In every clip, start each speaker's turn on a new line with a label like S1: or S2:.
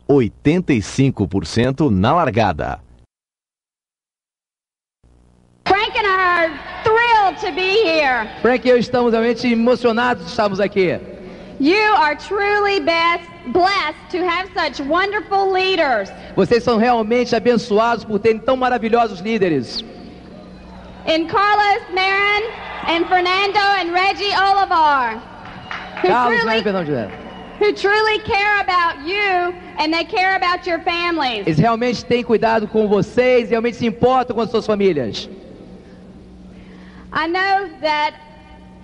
S1: 85% na largada.
S2: Frank and I are thrilled to be here.
S3: Frank e eu estamos realmente emocionados de estarmos aqui.
S2: You are truly blessed to have such wonderful leaders.
S3: Vocês são realmente abençoados por terem tão maravilhosos líderes.
S2: In Carlos Marin and Fernando and Reggie Olivar, who truly care about you and they care about your families.
S3: Eles realmente têm cuidado com vocês, realmente se importam com as suas famílias.
S2: I know that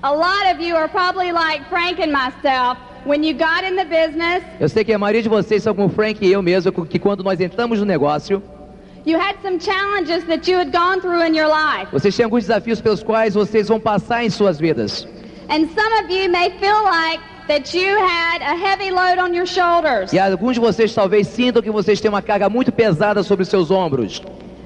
S2: a lot of you are probably like Frank and myself. When you got in the business,
S3: eu sei que a maioria de vocês são como Frank e eu mesmo, que quando nós entramos no negócio,
S2: you had some challenges that you had gone through in your life.
S3: Vocês têm alguns desafios pelos quais vocês vão passar em suas vidas.
S2: And some of you may feel like that you had a heavy load on your shoulders.
S3: E alguns de vocês talvez sintam que vocês têm uma carga muito pesada sobre os seus ombros.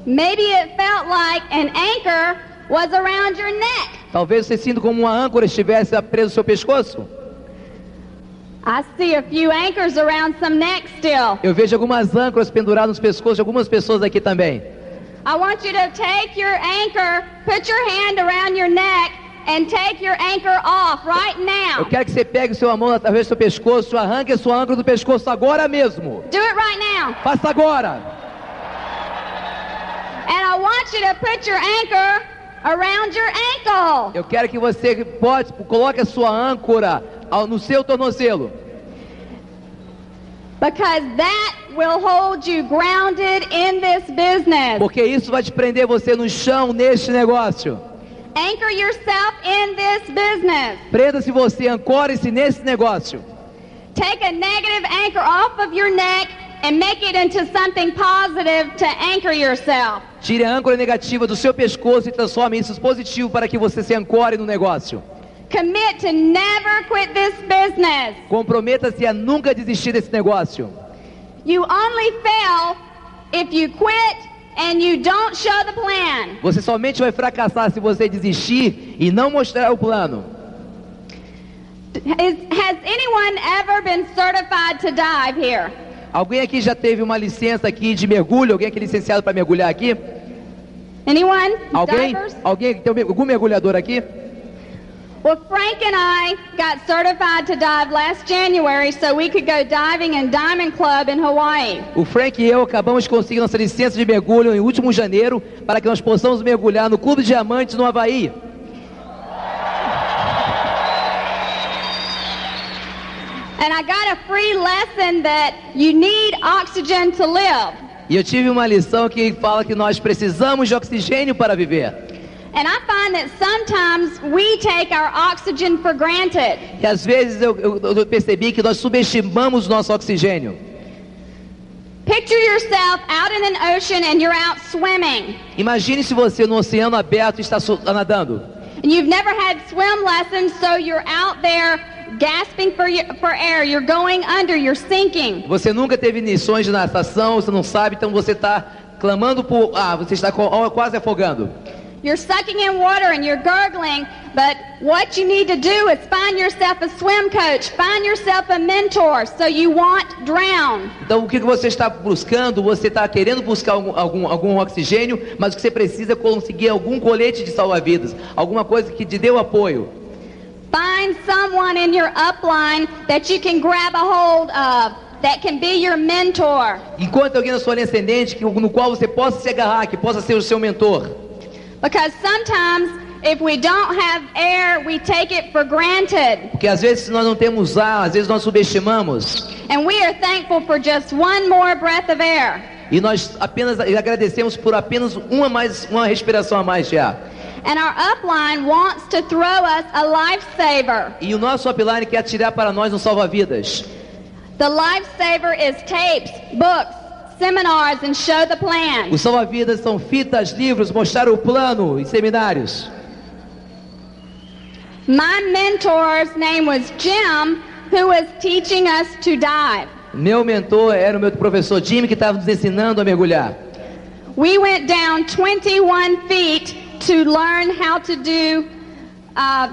S2: Maybe it felt like an anchor was around your neck.
S3: Talvez você sinta como uma âncora estivesse presa no seu pescoço.
S2: I see a few anchors around some necks still.
S3: Eu vejo algumas âncoras penduradas nos pescoços de algumas pessoas aqui também.
S2: I want you to take your anchor, put your hand around your neck and take your anchor off right now.
S3: Eu quero que você pegue sua mão através do seu pescoço, arranque a sua âncora do pescoço agora mesmo.
S2: Do it right now.
S3: Faça agora.
S2: And I want you to put your anchor around your ankle.
S3: Eu quero que você coloque a sua âncora no seu tornozelo.
S2: Because that will hold you grounded in this business.
S3: Porque isso vai te prender você no chão neste negócio.
S2: Anchor yourself in this business.
S3: Prenda-se você, ancore-se nesse negócio.
S2: Take a negative anchor off of your neck and make it into something positive to anchor yourself.
S3: Tire a âncora negativa do seu pescoço e transforme isso em positivo para que você se ancore no negócio.
S2: Commit to never quit this business.
S3: Comprometa-se a nunca desistir desse negócio.
S2: You only fail if you quit and you don't show the plan.
S3: Você somente vai fracassar se você desistir e não mostrar o plano.
S2: Has anyone ever been certified to dive here?
S3: Alguém aqui já teve uma licença aqui de mergulho? Alguém aqui licenciado para mergulhar aqui?
S2: Anyone?
S3: Alguém?
S2: Divers?
S3: Alguém tem algum mergulhador aqui?
S2: Well, Frank and I got certified to dive last January so we could go diving in Diamond Club in Hawaii.
S3: O Frank e eu acabamos de conseguir nossa licença de mergulho em último janeiro para que nós possamos mergulhar no Clube de Diamantes no Havaí.
S2: And I got a free lesson that you need oxygen to live.
S3: E eu tive uma lição que fala que nós precisamos de oxigênio para viver.
S2: And I find that sometimes we take our oxygen for granted.
S3: E às vezes eu percebi que nós subestimamos nosso oxigênio.
S2: Picture yourself out in an ocean and you're out swimming.
S3: Imagine se você no oceano aberto está nadando.
S2: And you've never had swim lessons, so you're out there gasping for air. You're going under, you're sinking.
S3: Você nunca teve lições de natação, você não sabe, então você está clamando por ar, você está quase afogando.
S2: You're sucking in water and you're gurgling, but what you need to do is find yourself a swim coach, find yourself a mentor, so you won't drown.
S3: Então o que você está buscando? Você está querendo buscar algum oxigênio, mas o que você precisa é conseguir algum colete de salva-vidas, alguma coisa que te dê o apoio.
S2: Find someone in your upline that you can grab a hold of, that can be your mentor.
S3: Encontre alguém na sua linha ascendente no qual você possa se agarrar, que possa ser o seu mentor.
S2: Because sometimes if we don't have air, we take it for granted.
S3: Porque às vezes nós não temos ar, às vezes nós subestimamos.
S2: And we are thankful for just one more breath of air.
S3: E nós apenas agradecemos por apenas uma respiração a mais de ar.
S2: And our upline wants to throw us a lifesaver.
S3: E o nosso upline quer tirar para nós um salva-vidas.
S2: The lifesaver is tapes, books, seminars, and show the plan.
S3: Os salva-vidas são fitas, livros, mostrar o plano e seminários.
S2: My mentor's name was Jim, who was teaching us to dive.
S3: Meu mentor era o meu professor Jimmy, que estava nos ensinando a mergulhar.
S2: We went down 21 feet to learn how to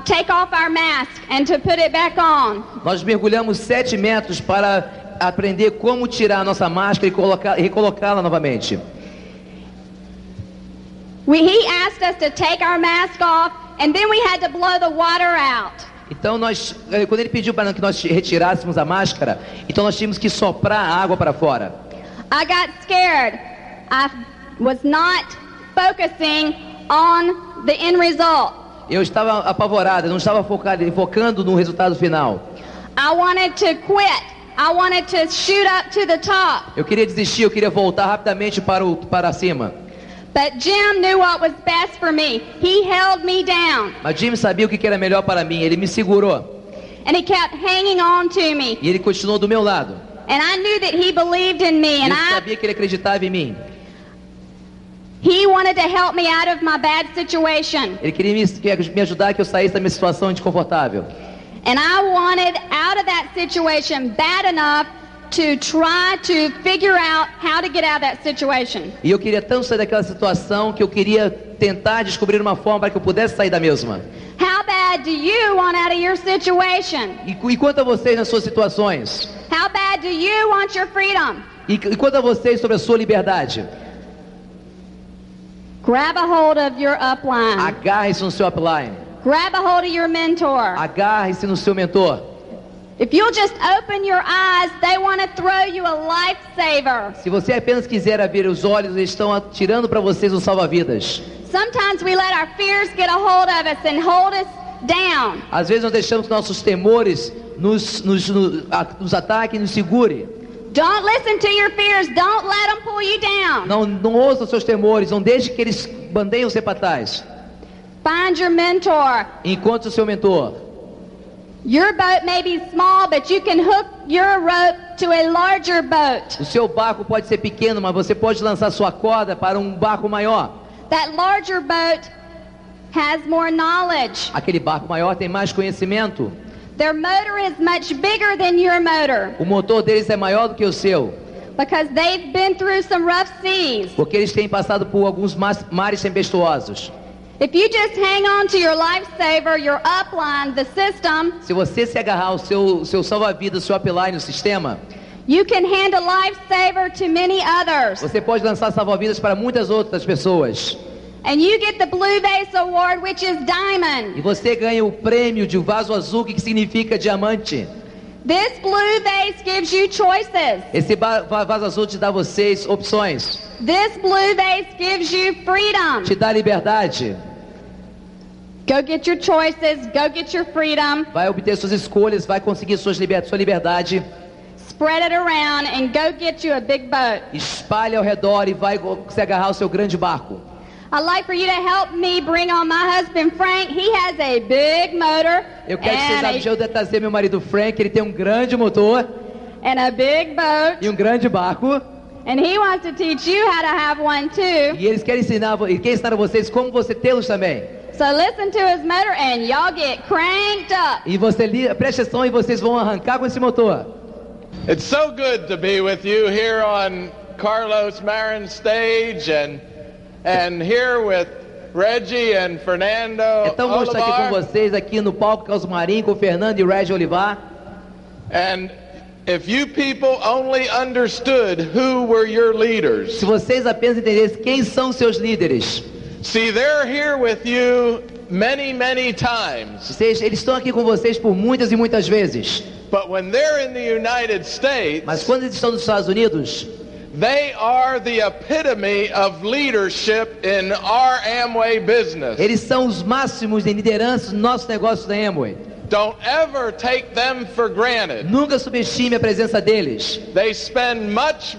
S2: take off our mask and to put it back on.
S3: Nós mergulhamos 7 metros para aprender como tirar a nossa máscara e recolocá-la novamente.
S2: He asked us to take our mask off, and then we had to blow the water out.
S3: Então quando ele pediu para que nós retirássemos a máscara, então nós tínhamos que soprar a água para fora.
S2: I got scared. I was not focusing on the end result.
S3: Eu estava apavorada, não estava focando no resultado final.
S2: I wanted to quit. I wanted to shoot up to the top.
S3: Eu queria desistir, eu queria voltar rapidamente para cima.
S2: But Jim knew what was best for me. He held me down.
S3: Mas Jim sabia o que era melhor para mim, ele me segurou.
S2: And he kept hanging on to me.
S3: E ele continuou do meu lado.
S2: And I knew that he believed in me.
S3: Eu sabia que ele acreditava em mim.
S2: He wanted to help me out of my bad situation.
S3: Ele queria me ajudar a que eu saísse da minha situação desconfortável.
S2: And I wanted out of that situation bad enough to try to figure out how to get out of that situation.
S3: E eu queria tanto sair daquela situação que eu queria tentar descobrir uma forma para que eu pudesse sair da mesma.
S2: How bad do you want out of your situation?
S3: E quanto a vocês nas suas situações?
S2: How bad do you want your freedom?
S3: E quanto a vocês sobre a sua liberdade?
S2: Grab a hold of your upline.
S3: Agarre-se no seu upline.
S2: Grab a hold of your mentor.
S3: Agarre-se no seu mentor.
S2: If you'll just open your eyes, they want to throw you a lifesaver.
S3: Se você apenas quiser abrir os olhos, eles estão atirando para vocês um salva-vidas.
S2: Sometimes we let our fears get a hold of us and hold us down.
S3: Às vezes nós deixamos que nossos temores nos ataquem e nos segurem.
S2: Don't listen to your fears. Don't let them pull you down.
S3: Não ouça os seus temores, não deixe que eles bandeiam você para trás.
S2: Find your mentor.
S3: Encontre o seu mentor.
S2: Your boat may be small, but you can hook your rope to a larger boat.
S3: O seu barco pode ser pequeno, mas você pode lançar sua corda para um barco maior.
S2: That larger boat has more knowledge.
S3: Aquele barco maior tem mais conhecimento.
S2: Their motor is much bigger than your motor.
S3: O motor deles é maior do que o seu.
S2: Because they've been through some rough seas.
S3: Porque eles têm passado por alguns mares tempestuosos.
S2: If you just hang on to your lifesaver, your upline, the system,
S3: se você se agarrar ao seu salva-vidas, seu upline, o sistema,
S2: you can hand a lifesaver to many others.
S3: Você pode lançar salva-vidas para muitas outras pessoas.
S2: And you get the Blue Vase Award, which is diamond.
S3: E você ganha o prêmio de vaso azul, que significa diamante.
S2: This blue vase gives you choices.
S3: Esse vaso azul te dá a vocês opções.
S2: This blue vase gives you freedom.
S3: Te dá liberdade.
S2: Go get your choices, go get your freedom.
S3: Vai obter suas escolhas, vai conseguir sua liberdade.
S2: Spread it around and go get you a big boat.
S3: Espalhe ao redor e vai se agarrar ao seu grande barco.
S2: I'd like for you to help me bring on my husband Frank. He has a big motor.
S3: Eu quero que vocês ajudem a trazer meu marido Frank. Ele tem um grande motor.
S2: And a big boat.
S3: E um grande barco.
S2: And he wants to teach you how to have one too.
S3: E eles querem ensinar a vocês como você tê-los também.
S2: So listen to his motor and y'all get cranked up.
S3: E você preste atenção e vocês vão arrancar com esse motor.
S4: It's so good to be with you here on Carlos Marin's stage and here with Reggie and Fernando.
S3: É tão bom estar aqui com vocês aqui no palco Carlos Marin com Fernando e Reggie Olivar.
S4: And if you people only understood who were your leaders.
S3: Se vocês apenas entendessem quem são seus líderes.
S4: See, they're here with you many, many times.
S3: Eles estão aqui com vocês por muitas e muitas vezes.
S4: But when they're in the United States,
S3: mas quando eles estão nos Estados Unidos,
S4: they are the epitome of leadership in our Amway business.
S3: Eles são os máximos de liderança no nosso negócio da Amway.
S4: Don't ever take them for granted.
S3: Nunca subestime a presença deles.
S4: They spend much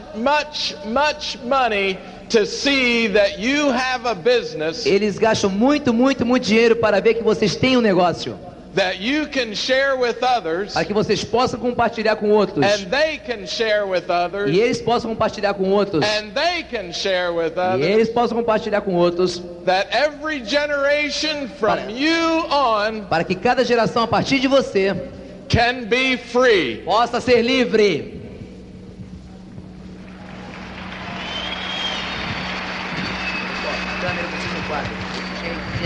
S4: money to see that you have a business.
S3: Eles gastam muito dinheiro para ver que vocês têm um negócio.
S4: That you can share with others.
S3: Para que vocês possam compartilhar com outros.
S4: And they can share with others.
S3: E eles possam compartilhar com outros.
S4: And they can share with others.
S3: E eles possam compartilhar com outros.
S4: That every generation from you on.
S3: Para que cada geração a partir de você
S4: can be free.
S3: Possa ser livre.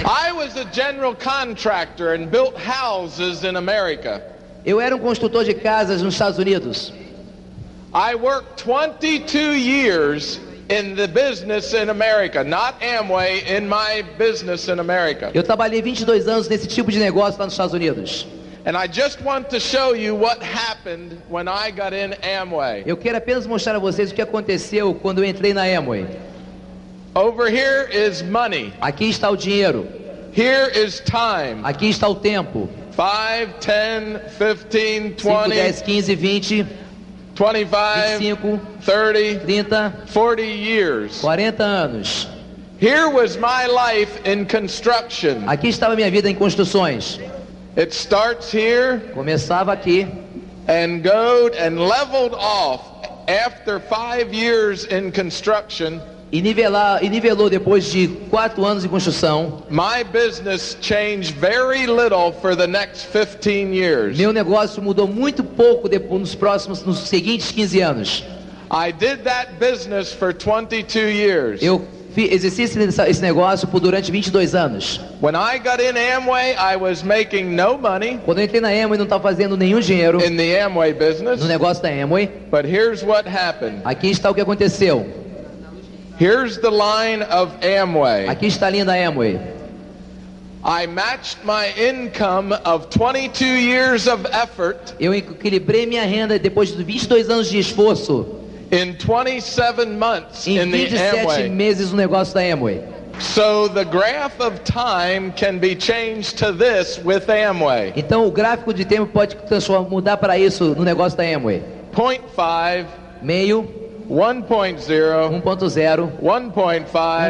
S4: I was a general contractor and built houses in America.
S3: Eu era construtor de casas nos Estados Unidos.
S4: I worked 22 years in the business in America, not Amway, in my business in America.
S3: Eu trabalhei 22 anos nesse tipo de negócio lá nos Estados Unidos.
S4: And I just want to show you what happened when I got in Amway.
S3: Eu quero apenas mostrar a vocês o que aconteceu quando eu entrei na Amway.
S4: Over here is money.
S3: Aqui está o dinheiro.
S4: Here is time.
S3: Aqui está o tempo.
S4: 5, 10, 15,
S3: 5, 10,
S4: 20,
S3: 15, 20,
S4: 25,
S3: 25,
S4: 30,
S3: 30,
S4: 40 years.
S3: 40 anos.
S4: Here was my life in construction.
S3: Aqui estava a minha vida em construções.
S4: It starts here
S3: Começava aqui
S4: and leveled off after 5 years in construction.
S3: e nivelou depois de 4 anos em construção.
S4: My business changed very little for the next 15 years.
S3: Meu negócio mudou muito pouco depois, nos seguintes 15 anos.
S4: I did that business for 22 years.
S3: Eu exerci esse negócio durante 22 anos.
S4: When I got in Amway, I was making no money
S3: Quando eu entrei na Amway, não estava fazendo nenhum dinheiro
S4: in the Amway business.
S3: no negócio da Amway.
S4: But here's what happened.
S3: Aqui está o que aconteceu.
S4: Here's the line of Amway.
S3: Aqui está a linha da Amway.
S4: I matched my income of 22 years of effort
S3: Eu equilibrei minha renda depois de 22 anos de esforço
S4: in 27 months
S3: em
S4: in the
S3: 27
S4: Amway.
S3: meses no negócio da Amway.
S4: So the graph of time can be changed to this with Amway.
S3: Então o gráfico de tempo pode mudar para isso no negócio da Amway.
S4: 0.5,
S3: Meio,
S4: 1.0,
S3: 1.0,
S4: 1.5,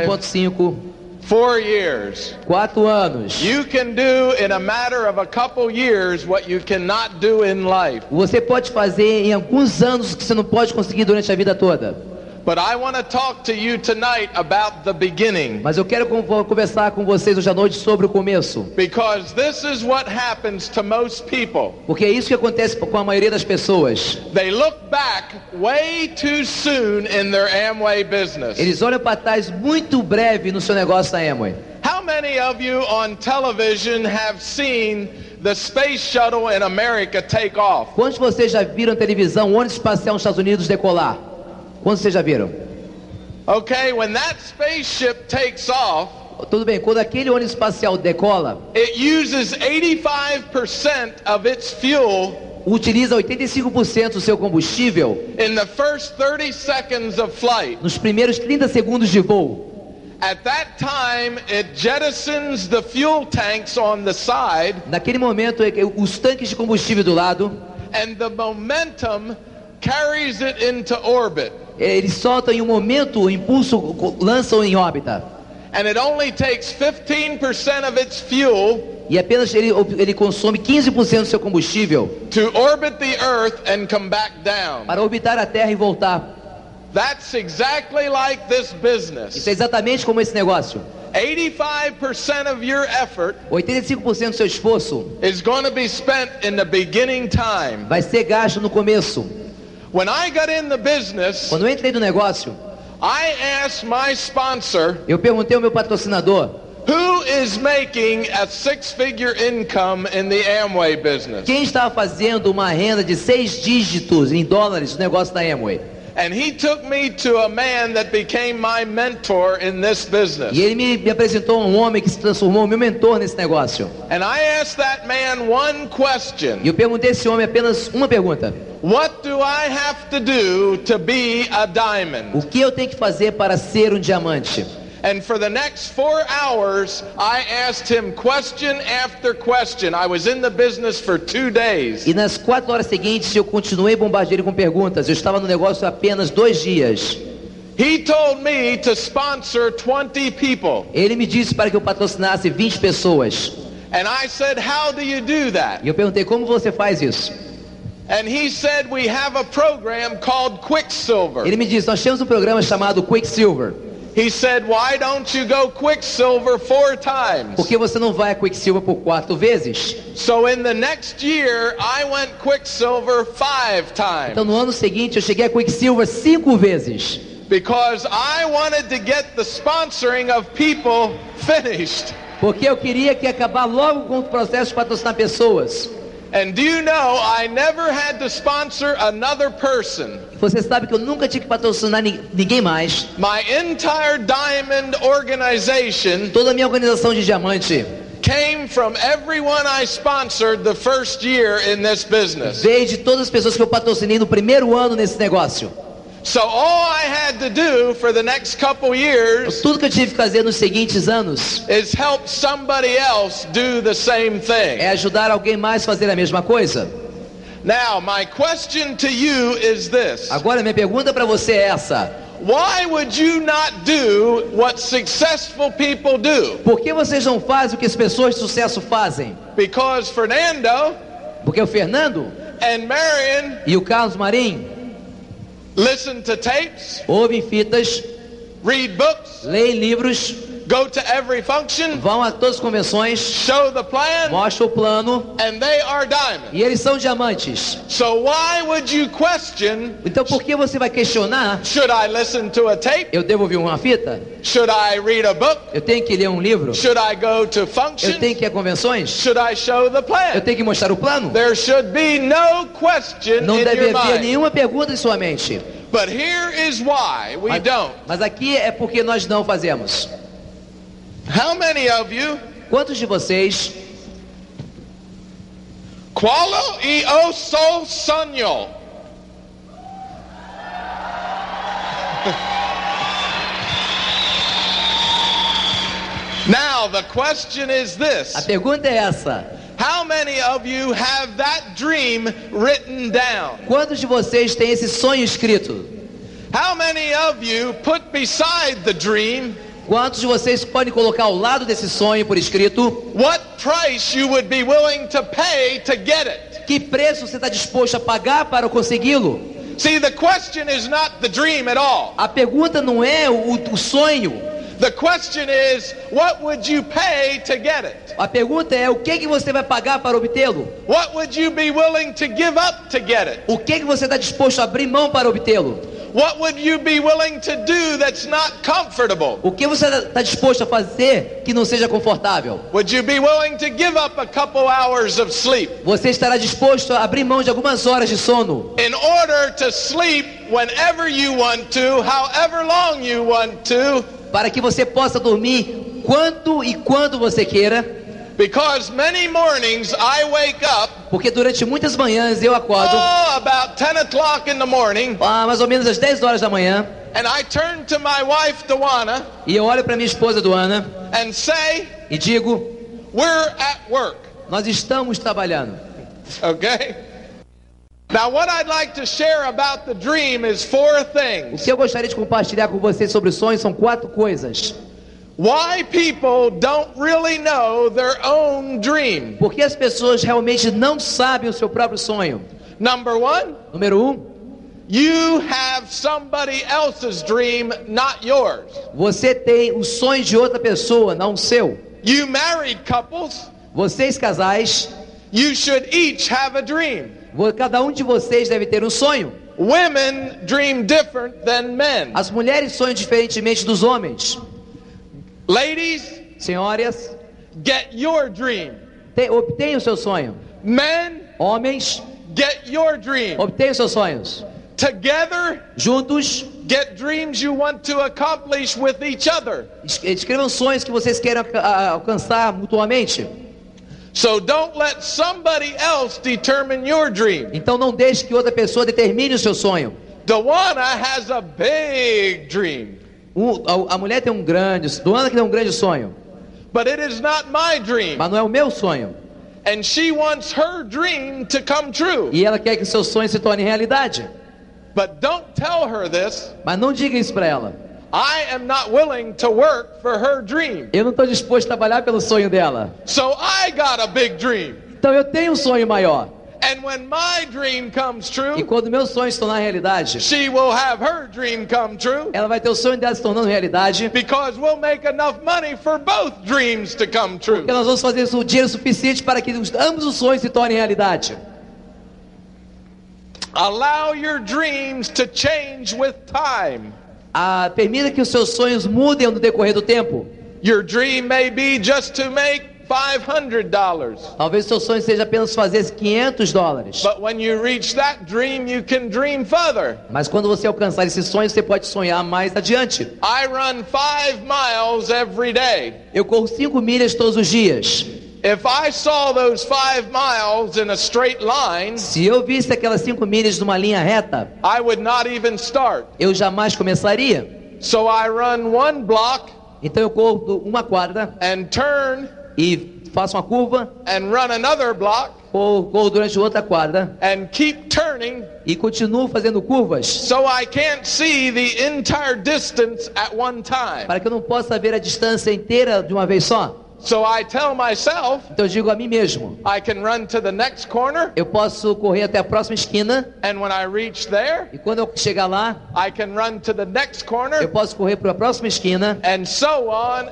S3: 1.5,
S4: 4 years.
S3: 4 anos.
S4: You can do in a matter of a couple years what you cannot do in life.
S3: Você pode fazer em alguns anos o que você não pode conseguir durante a vida toda.
S4: But I want to talk to you tonight about the beginning.
S3: Mas eu quero conversar com vocês hoje à noite sobre o começo.
S4: Because this is what happens to most people.
S3: Porque é isso que acontece com a maioria das pessoas.
S4: They look back way too soon in their Amway business.
S3: Eles olham para trás muito breve no seu negócio da Amway.
S4: How many of you on television have seen the space shuttle in America take off?
S3: Quantos de vocês já viram na televisão o ônibus espacial nos Estados Unidos decolar? Quantos vocês já viram?
S4: Okay, when that spaceship takes off,
S3: Tudo bem, quando aquele ônibus espacial decola,
S4: it uses 85% of its fuel
S3: utiliza 85% do seu combustível
S4: in the first 30 seconds of flight.
S3: nos primeiros 30 segundos de voo.
S4: At that time, it jettisons the fuel tanks on the side,
S3: Naquele momento, os tanques de combustível do lado,
S4: and the momentum carries it into orbit.
S3: eles soltam em um momento, o impulso lançam em órbita.
S4: And it only takes 15% of its fuel
S3: E apenas ele consome 15% do seu combustível
S4: to orbit the Earth and come back down.
S3: para orbitar a Terra e voltar.
S4: That's exactly like this business.
S3: Isso é exatamente como esse negócio.
S4: 85% of your effort
S3: 85% do seu esforço
S4: is going to be spent in the beginning time.
S3: vai ser gasto no começo.
S4: When I got in the business,
S3: Quando eu entrei no negócio,
S4: I asked my sponsor,
S3: eu perguntei ao meu patrocinador:
S4: who is making a 6-figure income in the Amway business?
S3: quem estava fazendo uma renda de 6 dígitos em dólares no negócio da Amway?
S4: And he took me to a man that became my mentor in this business.
S3: E ele me apresentou um homem que se transformou meu mentor nesse negócio.
S4: And I asked that man one question.
S3: E eu perguntei a esse homem apenas uma pergunta:
S4: What do I have to do to be a diamond?
S3: o que eu tenho que fazer para ser um diamante?
S4: And for the next 4 hours, I asked him question after question. I was in the business for 2 days.
S3: E nas 4 horas seguintes eu continuei bombardeando com perguntas. Eu estava no negócio apenas 2 dias.
S4: He told me to sponsor 20 people.
S3: Ele me disse para que eu patrocinasse 20 pessoas.
S4: And I said, how do you do that?
S3: E eu perguntei: como você faz isso?
S4: And he said, we have a program called Quicksilver.
S3: Ele me disse: nós temos um programa chamado Quicksilver.
S4: He said, why don't you go Quicksilver 4 times?
S3: Por que você não vai a Quicksilver por 4 vezes?
S4: So in the next year, I went Quicksilver 5 times.
S3: Então no ano seguinte eu cheguei a Quicksilver 5 vezes.
S4: Because I wanted to get the sponsoring of people finished.
S3: Porque eu queria que acabar logo com o processo de patrocinar pessoas.
S4: And do you know I never had to sponsor another person?
S3: Você sabe que eu nunca tive que patrocinar ninguém mais.
S4: My entire diamond organization
S3: Toda a minha organização de diamante
S4: came from everyone I sponsored the first year in this business.
S3: veio de todas as pessoas que eu patrocinei no primeiro ano nesse negócio.
S4: So all I had to do for the next couple years
S3: Tudo que eu tive que fazer nos seguintes anos
S4: is help somebody else do the same thing.
S3: é ajudar alguém mais a fazer a mesma coisa.
S4: Now, my question to you is this.
S3: Agora minha pergunta para você é essa:
S4: Why would you not do what successful people do?
S3: por que vocês não fazem o que as pessoas de sucesso fazem?
S4: Because Fernando
S3: Porque o Fernando
S4: and Marion
S3: e o Carlos Marim
S4: listen to tapes,
S3: ouvem fitas,
S4: read books,
S3: leem livros,
S4: go to every function,
S3: vão a todas as convenções,
S4: show the plan,
S3: mostram o plano,
S4: and they are diamonds.
S3: e eles são diamantes.
S4: So why would you question,
S3: Então por que você vai questionar?
S4: should I listen to a tape?
S3: Eu devo ouvir uma fita?
S4: Should I read a book?
S3: Eu tenho que ler um livro?
S4: Should I go to
S3: Eu
S4: functions?
S3: tenho que ir a convenções?
S4: Should I show the
S3: Eu
S4: plan?
S3: tenho que mostrar o plano?
S4: There should be no question
S3: Não
S4: in
S3: deve
S4: your
S3: haver
S4: mind.
S3: nenhuma pergunta em sua mente.
S4: But here is why we don't.
S3: Mas aqui é porque nós não fazemos.
S4: How many of you
S3: Quantos de vocês
S4: qualo e o sou sonho? Now the question is
S3: A
S4: this.
S3: pergunta é essa:
S4: How many of you have that dream written down?
S3: quantos de vocês têm esse sonho escrito?
S4: How many of you put beside the dream
S3: Quantos de vocês podem colocar ao lado desse sonho por escrito?
S4: what price you would be willing to pay to get it?
S3: Que preço você está disposto a pagar para consegui-lo?
S4: See, the question is not the dream at all.
S3: A pergunta não é o sonho.
S4: The question is, what would you pay to get it?
S3: A pergunta é: o que você vai pagar para obtê-lo?
S4: What would you be willing to give up to get it?
S3: O que você está disposto a abrir mão para obtê-lo?
S4: What would you be willing to do that's not comfortable?
S3: O que você está disposto a fazer que não seja confortável?
S4: Would you be willing to give up a couple hours of sleep
S3: Você estará disposto a abrir mão de algumas horas de sono
S4: in order to sleep whenever you want to, however long you want to?
S3: para que você possa dormir quanto e quando você queira?
S4: Because many mornings I wake up,
S3: Porque durante muitas manhãs eu acordo
S4: about 10 o'clock in the morning,
S3: mais ou menos às 10 horas da manhã
S4: and I turn to my wife, Dawana,
S3: e eu olho para minha esposa Dawana
S4: and say,
S3: e digo:
S4: we're at work,
S3: nós estamos trabalhando.
S4: okay? Now what I'd like to share about the dream is four
S3: O
S4: things.
S3: que eu gostaria de compartilhar com vocês sobre o sonho são 4 coisas.
S4: Why people don't really know their own dream.
S3: Porque as pessoas realmente não sabem o seu próprio sonho.
S4: Number one,
S3: Número 1,
S4: you have somebody else's dream, not yours.
S3: você tem o sonho de outra pessoa, não o seu.
S4: You married couples,
S3: Vocês casais,
S4: you should each have a dream.
S3: cada um de vocês deve ter um sonho.
S4: Women dream different than men.
S3: As mulheres sonham diferentemente dos homens.
S4: Ladies,
S3: Senhoras,
S4: get your dream.
S3: obtenham o seu sonho.
S4: Men,
S3: Homens,
S4: get your dream.
S3: obtenham seus sonhos.
S4: Together,
S3: Juntos,
S4: get dreams you want to accomplish with each other.
S3: escrevam sonhos que vocês querem alcançar mutuamente.
S4: So don't let somebody else determine your dream.
S3: Então não deixe que outra pessoa determine o seu sonho.
S4: Dawana has a big dream,
S3: A mulher tem Dawana que tem um grande sonho,
S4: but it is not my dream.
S3: mas não é o meu sonho.
S4: And she wants her dream to come true.
S3: E ela quer que seu sonho se torne realidade.
S4: But don't tell her this.
S3: Mas não diga isso para ela.
S4: I am not willing to work for her dream.
S3: Eu não estou disposto a trabalhar pelo sonho dela.
S4: So I got a big dream.
S3: Então eu tenho um sonho maior.
S4: And when my dream comes
S3: E
S4: true,
S3: quando meu sonho se tornar realidade,
S4: she will have her dream come true.
S3: ela vai ter o sonho dela se tornando realidade.
S4: Because we'll make enough money for both dreams to come true.
S3: Porque nós vamos fazer o dinheiro suficiente para que ambos os sonhos se tornem realidade.
S4: Allow your dreams to change with time.
S3: Permita que os seus sonhos mudem no decorrer do tempo.
S4: Your dream may be just to make $500.
S3: Talvez seu sonho seja apenas fazer $500.
S4: But when you reach that dream, you can dream further.
S3: Mas quando você alcançar esse sonho, você pode sonhar mais adiante.
S4: I run 5 miles every day.
S3: Eu corro 5 milhas todos os dias.
S4: If I saw those 5 miles in a straight line,
S3: Se eu visse aquelas 5 milhas numa linha reta,
S4: I would not even start.
S3: eu jamais começaria.
S4: So I run 1 block
S3: Então eu corro uma quadra
S4: and turn
S3: e faço uma curva,
S4: and run another block
S3: corro durante outra quadra
S4: and keep turning,
S3: e continuo fazendo curvas,
S4: so I can't see the entire distance at one time.
S3: para que eu não possa ver a distância inteira de uma vez só.
S4: So I tell myself,
S3: Então eu digo a mim mesmo,
S4: I can run to the next corner,
S3: eu posso correr até a próxima esquina,
S4: and when I reach there,
S3: e quando eu chegar lá,
S4: I can run to the next
S3: eu
S4: corner,
S3: posso correr para a próxima esquina,
S4: and so on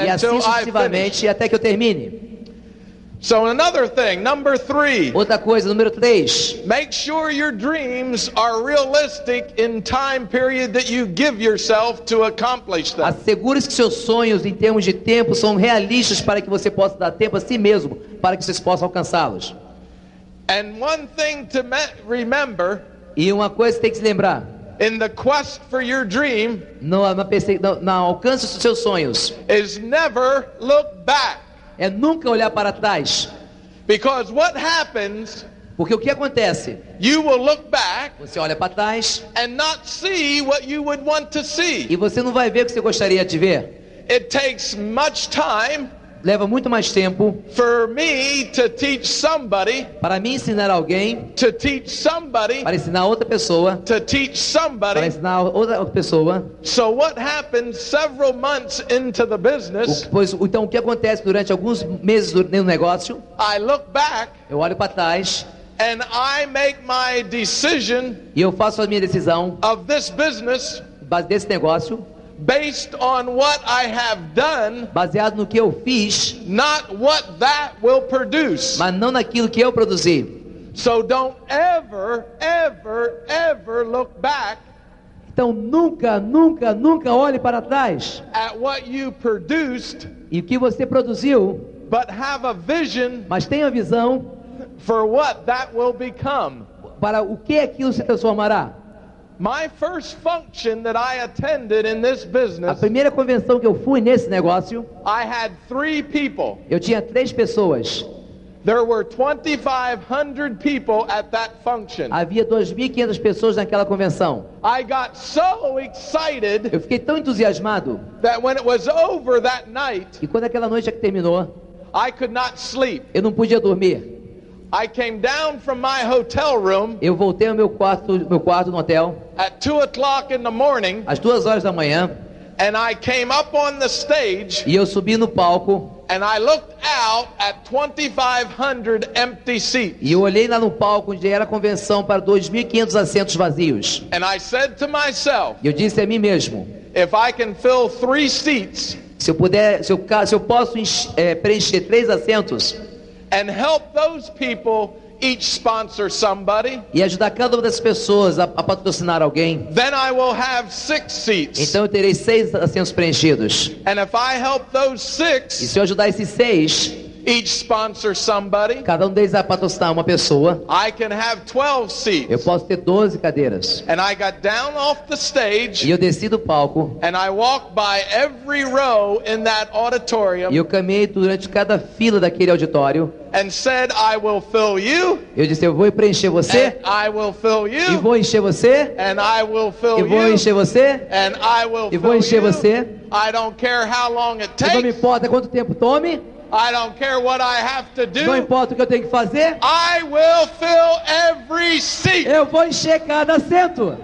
S3: e assim
S4: until I finish.
S3: sucessivamente até que eu termine.
S4: So another thing, number 3,
S3: Outra coisa, número 3,
S4: make sure your dreams are realistic in time period that you give yourself to accomplish them.
S3: assegure-se que seus sonhos em termos de tempo são realistas para que você possa dar tempo a si mesmo, para que vocês possam alcançá-los.
S4: And one thing to remember,
S3: E uma coisa que tem que se lembrar,
S4: in the quest for your dream,
S3: na alcance dos seus sonhos,
S4: is never look back.
S3: é nunca olhar para trás.
S4: Because what happens,
S3: Porque o que acontece?
S4: you will look back
S3: Você olha para trás
S4: and not see what you would want to see.
S3: e você não vai ver o que você gostaria de ver.
S4: It takes much time
S3: Leva muito mais tempo
S4: for me to teach somebody,
S3: para mim ensinar alguém,
S4: to teach somebody,
S3: para ensinar outra pessoa,
S4: to teach
S3: para
S4: somebody.
S3: ensinar outra pessoa.
S4: So what happens several months into the business,
S3: Então o que acontece durante alguns meses no negócio?
S4: I look back
S3: Eu olho para trás
S4: and I make my decision
S3: e eu faço a minha decisão
S4: of this business
S3: desse negócio,
S4: based on what I have done,
S3: baseado no que eu fiz,
S4: not what that will produce.
S3: mas não naquilo que eu produzi.
S4: So don't ever, ever, ever look back
S3: Então nunca olhe para trás
S4: at what you produced,
S3: e o que você produziu,
S4: but have a vision
S3: mas tenha a visão
S4: for what that will become.
S3: para o que aquilo se transformará.
S4: My first function that I attended in this
S3: A
S4: business,
S3: primeira convenção que eu fui nesse negócio,
S4: I had 3 people.
S3: eu tinha 3 pessoas.
S4: There were 2,500 people at that function.
S3: Havia 2.500 pessoas naquela convenção.
S4: I got so excited
S3: Eu fiquei tão entusiasmado
S4: that when it was over that night,
S3: que quando aquela noite terminou,
S4: I could not sleep.
S3: eu não podia dormir.
S4: I came down from my hotel room
S3: Eu voltei ao meu quarto no hotel
S4: at 2 o'clock in the morning,
S3: às 2 horas da manhã
S4: and I came up on the stage
S3: e eu subi no palco
S4: and I looked out at 2,500 empty seats.
S3: e eu olhei lá no palco onde era a convenção para 2.500 assentos vazios.
S4: And I said to myself,
S3: E eu disse a mim mesmo,
S4: if I can fill 3 seats
S3: se eu posso preencher 3 assentos
S4: and help those people each sponsor somebody,
S3: e ajudar cada uma das pessoas a patrocinar alguém,
S4: then I will have 6 seats.
S3: então eu terei 6 assentos preenchidos.
S4: And if I help those
S3: E
S4: 6
S3: se eu ajudar esses 6,
S4: each sponsor somebody,
S3: cada um deles a patrocinar uma pessoa,
S4: I can have 12
S3: eu
S4: seats.
S3: posso ter 12 cadeiras.
S4: And I got down off the
S3: E
S4: stage
S3: eu desci do palco
S4: and I walked by every row in that
S3: e
S4: auditorium
S3: eu caminhei durante cada fila daquele auditório.
S4: and said, I will fill you,
S3: Eu disse, eu vou preencher você,
S4: and I will fill
S3: e
S4: you,
S3: vou encher você,
S4: and I will
S3: e
S4: fill
S3: vou
S4: you,
S3: encher você,
S4: and I will
S3: e vou
S4: fill
S3: encher
S4: you.
S3: você.
S4: I don't care how long it
S3: E não me
S4: takes.
S3: importa quanto tempo tome,
S4: I don't care what I have to
S3: não
S4: do.
S3: importa o que eu tenho que fazer,
S4: I will fill every seat.
S3: eu vou encher cada assento.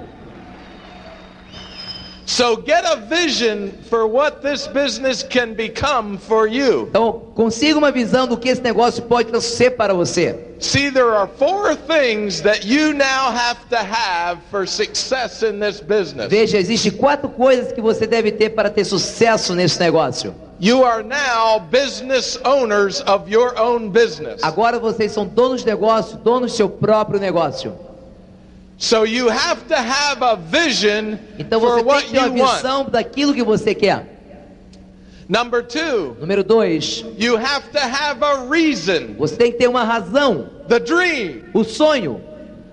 S4: So get a vision for what this business can become for you.
S3: Então, consiga uma visão do que esse negócio pode ser para você.
S4: See, there are 4 things that you now have to have for success in this business.
S3: Veja, existem 4 coisas que você deve ter para ter sucesso nesse negócio.
S4: You are now business owners of your own business.
S3: Agora vocês são donos de negócio, donos do seu próprio negócio.
S4: So you have to have a vision
S3: Então
S4: for
S3: você tem
S4: what
S3: que ter
S4: you
S3: uma
S4: want.
S3: visão daquilo que você quer.
S4: Number 2,
S3: Número 2,
S4: you have to have a reason.
S3: você tem que ter uma razão.
S4: The dream,
S3: O sonho,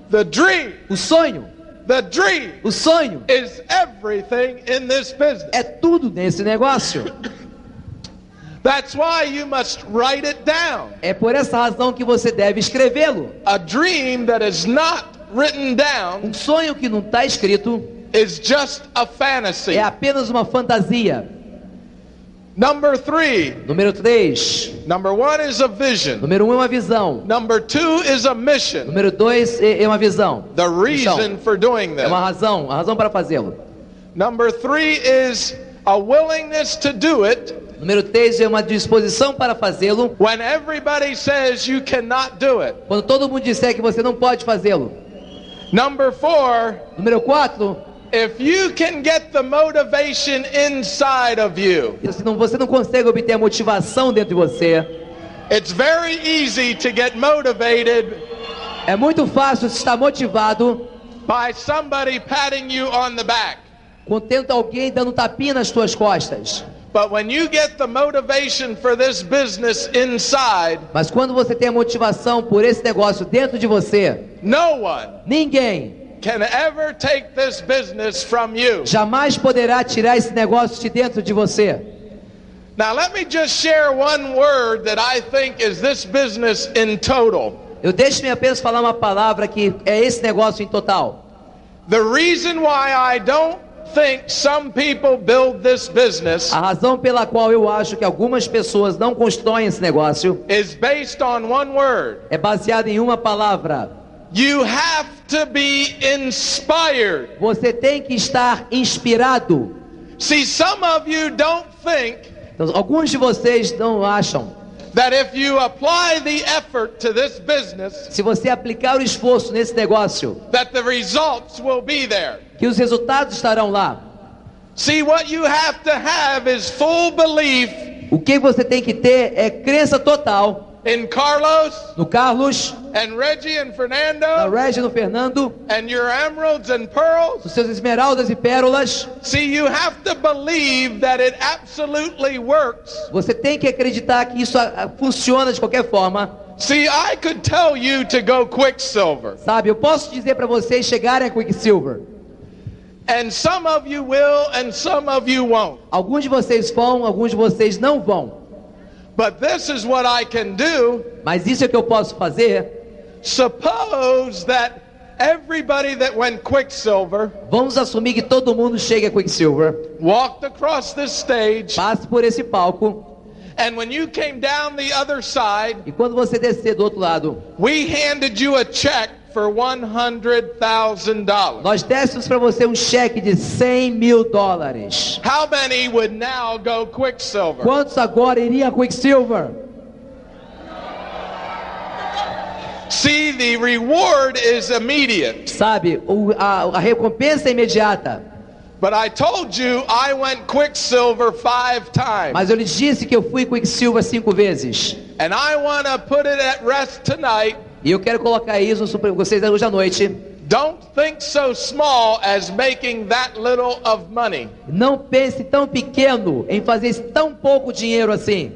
S4: the dream,
S3: o sonho,
S4: the dream
S3: o sonho
S4: is everything in this business.
S3: é tudo nesse negócio.
S4: That's why you must write it down.
S3: É por essa razão que você deve escrevê-lo.
S4: A dream that is not written down
S3: Um sonho que não está escrito
S4: is just a fantasy.
S3: é apenas uma fantasia.
S4: Number 3,
S3: Número 3,
S4: number 1 is a vision.
S3: número 1 é uma visão.
S4: Number 2 is a mission.
S3: Número 2 é uma visão.
S4: The reason for doing
S3: É uma
S4: this.
S3: razão, a razão para fazê-lo.
S4: Number 3 is a willingness to do it
S3: Número 3 é uma disposição para fazê-lo.
S4: when everybody says you cannot do it.
S3: Quando todo mundo disser que você não pode fazê-lo.
S4: Number 4,
S3: Número 4,
S4: if you can get the motivation inside of you,
S3: se você não consegue obter a motivação dentro de você,
S4: it's very easy to get motivated
S3: é muito fácil estar motivado
S4: by somebody patting you on the back.
S3: com tendo alguém dando tapinha nas tuas costas.
S4: But when you get the motivation for this business inside,
S3: Mas quando você tem a motivação por esse negócio dentro de você,
S4: no one
S3: ninguém
S4: can ever take this business from you.
S3: jamais poderá tirar esse negócio de dentro de você.
S4: Now let me just share one word that I think is this business in total.
S3: Deixe-me apenas falar uma palavra que é esse negócio em total.
S4: The reason why I don't think some people build this business
S3: A razão pela qual eu acho que algumas pessoas não constroem esse negócio
S4: is based on one word.
S3: é baseado em uma palavra.
S4: You have to be inspired.
S3: Você tem que estar inspirado.
S4: See, some of you don't think
S3: Então, alguns de vocês não acham
S4: that if you apply the effort to this business,
S3: se você aplicar o esforço nesse negócio,
S4: that the results will be there.
S3: que os resultados estarão lá.
S4: See, what you have to have is full belief
S3: O que você tem que ter é crença total
S4: in Carlos
S3: no Carlos,
S4: and Reggie and
S3: na
S4: Fernando
S3: Reggie, no Fernando,
S4: and your emeralds and pearls.
S3: os seus esmeraldas e pérolas.
S4: See, you have to believe that it absolutely works.
S3: Você tem que acreditar que isso funciona de qualquer forma.
S4: See, I could tell you to go Quicksilver,
S3: Sabe, eu posso dizer para vocês chegarem a Quicksilver.
S4: and some of you will and some of you won't.
S3: Alguns de vocês vão, alguns de vocês não vão.
S4: But this is what I can do.
S3: Mas isso é o que eu posso fazer.
S4: Suppose that everybody that went Quicksilver
S3: Vamos assumir que todo mundo chegue a Quicksilver,
S4: walked across this stage,
S3: passe por esse palco,
S4: and when you came down the other side,
S3: e quando você descer do outro lado,
S4: we handed you a check for $100,000.
S3: nós dessemos para você um cheque de $100 mil.
S4: How many would now go Quicksilver?
S3: Quantos agora iriam a Quicksilver?
S4: See, the reward is immediate.
S3: Sabe, a recompensa é imediata.
S4: But I told you I went Quicksilver 5 times.
S3: Mas eu lhes disse que eu fui Quicksilver 5 vezes.
S4: And I want to put it at rest tonight.
S3: E eu quero colocar isso para vocês hoje à noite.
S4: Don't think so small as making that little of money.
S3: Não pense tão pequeno em fazer tão pouco dinheiro assim.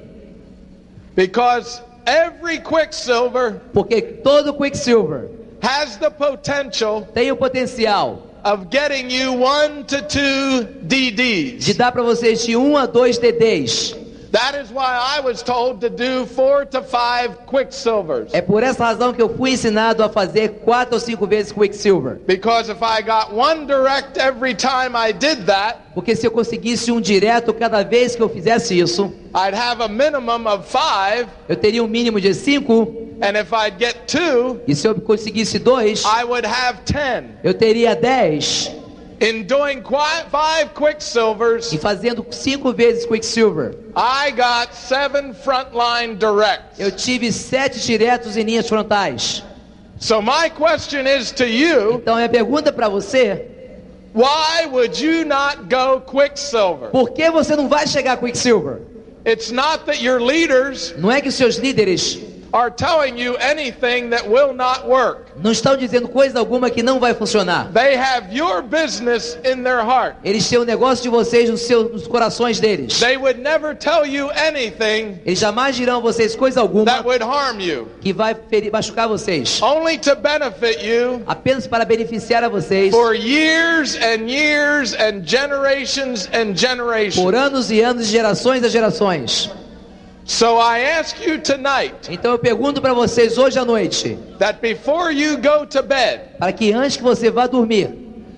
S4: Because every Quicksilver
S3: Porque todo Quicksilver
S4: has the potential
S3: tem o potencial
S4: of getting you 1 to 2 DDs.
S3: de dar para vocês de 1 a 2 DDs.
S4: That is why I was told to do 4 to 5 Quicksilvers.
S3: É por essa razão que eu fui ensinado a fazer 4 ou 5 vezes Quicksilver.
S4: Because if I got one direct every time I did that,
S3: Porque se eu conseguisse um direto cada vez que eu fizesse isso,
S4: I'd have a minimum of 5.
S3: eu teria um mínimo de 5.
S4: And if I'd get 2,
S3: E se eu conseguisse 2,
S4: I would have 10.
S3: eu teria 10.
S4: In doing 5 Quicksilvers,
S3: E fazendo 5 vezes Quicksilver,
S4: I got 7 frontline directs.
S3: eu tive 7 diretos em linhas frontais.
S4: So my question is to you,
S3: Então a minha pergunta para você:
S4: why would you not go Quicksilver?
S3: por que você não vai chegar a Quicksilver?
S4: It's not that your leaders
S3: Não é que os seus líderes
S4: are telling you anything that will not work.
S3: Não estão dizendo coisa alguma que não vai funcionar.
S4: They have your business in their heart.
S3: Eles têm o negócio de vocês nos corações deles.
S4: They would never tell you anything
S3: Eles jamais dirão a vocês coisa alguma
S4: that would harm you.
S3: que vai machucar vocês.
S4: Only to benefit you
S3: Apenas para beneficiar a vocês
S4: for years and years and generations and generations.
S3: por anos e anos, gerações a gerações.
S4: So I ask you tonight
S3: Então eu pergunto para vocês hoje à noite,
S4: that before you go to bed,
S3: para que antes que você vá dormir,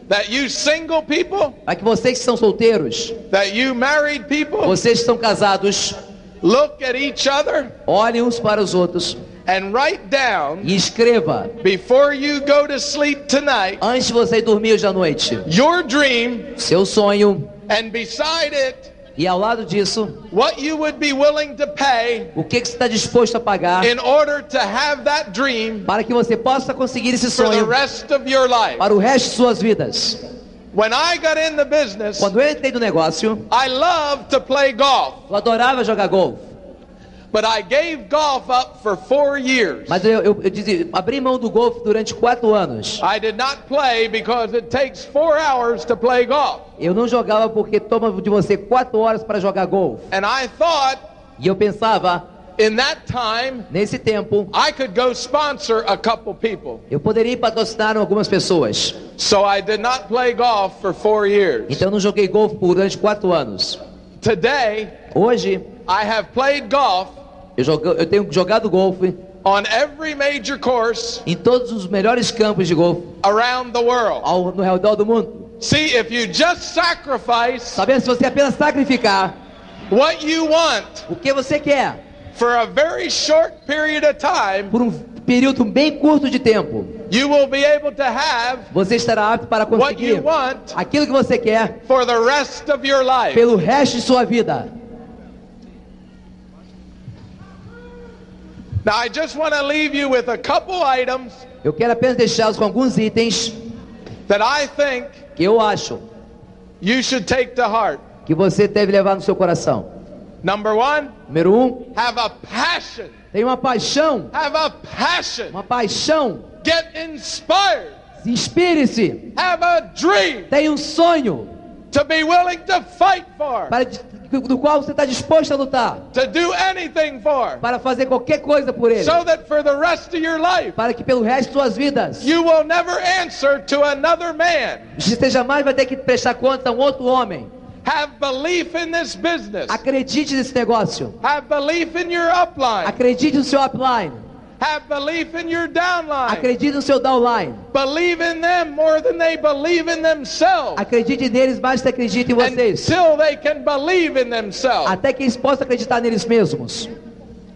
S4: that you single people,
S3: para que vocês que são solteiros,
S4: that you married people,
S3: vocês que são casados,
S4: look at each other
S3: olhem uns para os outros
S4: and write down
S3: e escreva,
S4: before you go to sleep tonight,
S3: antes de você dormir hoje à noite,
S4: your dream,
S3: seu sonho,
S4: and beside it,
S3: e ao lado disso,
S4: what you would be willing to pay
S3: o que você está disposto a pagar
S4: in order to have that dream
S3: para que você possa conseguir esse
S4: for the
S3: sonho
S4: rest of your life.
S3: para o resto de suas vidas.
S4: When I got in the business,
S3: Quando eu entrei no negócio,
S4: I loved to play golf,
S3: eu adorava jogar golfe,
S4: but I gave golf up for 4 years.
S3: mas eu abri mão do golfe durante 4 anos.
S4: I did not play because it takes 4 hours to play golf.
S3: Eu não jogava porque toma de você 4 horas para jogar golfe.
S4: And I thought,
S3: E eu pensava,
S4: in that time,
S3: nesse tempo,
S4: I could go sponsor a couple people.
S3: eu poderia patrocinar algumas pessoas.
S4: So I did not play golf for 4 years.
S3: Então eu não joguei golfe durante 4 anos.
S4: Today,
S3: Hoje,
S4: I have played golf
S3: eu tenho jogado golfe
S4: on every major course
S3: em todos os melhores campos de golfe
S4: around the world.
S3: no redor do mundo.
S4: See, if you just sacrifice
S3: Sabendo, se você apenas sacrificar
S4: what you want
S3: o que você quer
S4: for a very short period of time,
S3: por um período bem curto de tempo,
S4: you will be able to have
S3: você estará apto para
S4: what you
S3: conseguir
S4: want
S3: aquilo que você quer
S4: for the rest of your life.
S3: pelo resto de sua vida.
S4: Now, I just want to leave you with a couple items
S3: Eu quero apenas deixá-los com alguns itens
S4: that I think
S3: que eu acho
S4: you should take to heart.
S3: que você deve levar no seu coração.
S4: Number 1,
S3: Número 1,
S4: have a passion.
S3: tenha uma paixão.
S4: Have a passion.
S3: Uma paixão.
S4: Get inspired.
S3: Inspire-se.
S4: Have a dream
S3: Tenha um sonho
S4: to be willing to fight for,
S3: do qual você está disposto a lutar.
S4: to do anything for,
S3: Para fazer qualquer coisa por ele.
S4: so that for the rest of your life,
S3: Para que pelo resto de suas vidas
S4: you will never answer to another man.
S3: você jamais vai ter que prestar conta a um outro homem.
S4: Have belief in this business.
S3: Acredite nesse negócio.
S4: Have belief in your upline.
S3: Acredite no seu upline.
S4: Have belief in your downline.
S3: Acredite no seu downline.
S4: Believe in them more than they believe in themselves.
S3: Acredite neles mais do que acredite em vocês.
S4: Until they can believe in themselves.
S3: Até que eles possam acreditar neles mesmos.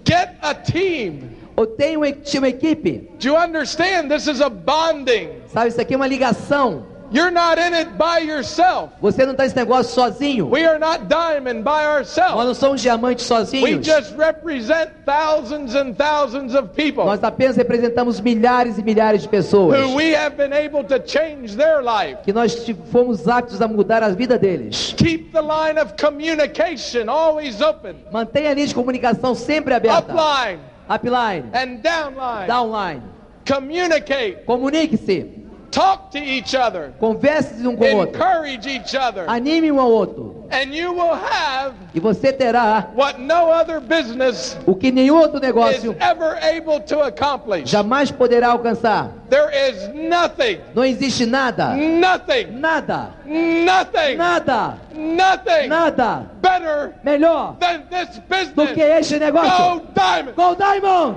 S4: Get a team.
S3: Ou tenha uma equipe.
S4: Do you understand? This is a bonding.
S3: Sabe, isso aqui é uma ligação.
S4: You're not in it by yourself.
S3: Você não está nesse negócio sozinho.
S4: We are not diamond by
S3: Nós
S4: ourselves.
S3: não somos diamantes
S4: We
S3: sozinhos.
S4: just represent thousands and thousands of people
S3: Nós apenas representamos milhares e milhares de pessoas.
S4: who we have been able to change their life.
S3: Que nós fomos aptos a mudar a vida deles.
S4: Keep the line of communication always open.
S3: Mantenha a linha de comunicação sempre aberta.
S4: Upline
S3: Upline.
S4: and downline.
S3: Downline.
S4: Communicate.
S3: Comunique-se.
S4: Talk to each other.
S3: Converse um com o outro.
S4: Encourage each other.
S3: Anime um ao outro.
S4: And you will have
S3: E você terá
S4: what no other business
S3: o que nenhum outro
S4: is
S3: negócio
S4: ever able to accomplish.
S3: jamais poderá alcançar.
S4: There is nothing,
S3: Não existe nada.
S4: nothing,
S3: Nada.
S4: nothing,
S3: Nada.
S4: nothing
S3: Nada.
S4: better
S3: Melhor
S4: than this
S3: do que
S4: business.
S3: este negócio.
S4: Go Diamond!
S3: Go Diamond!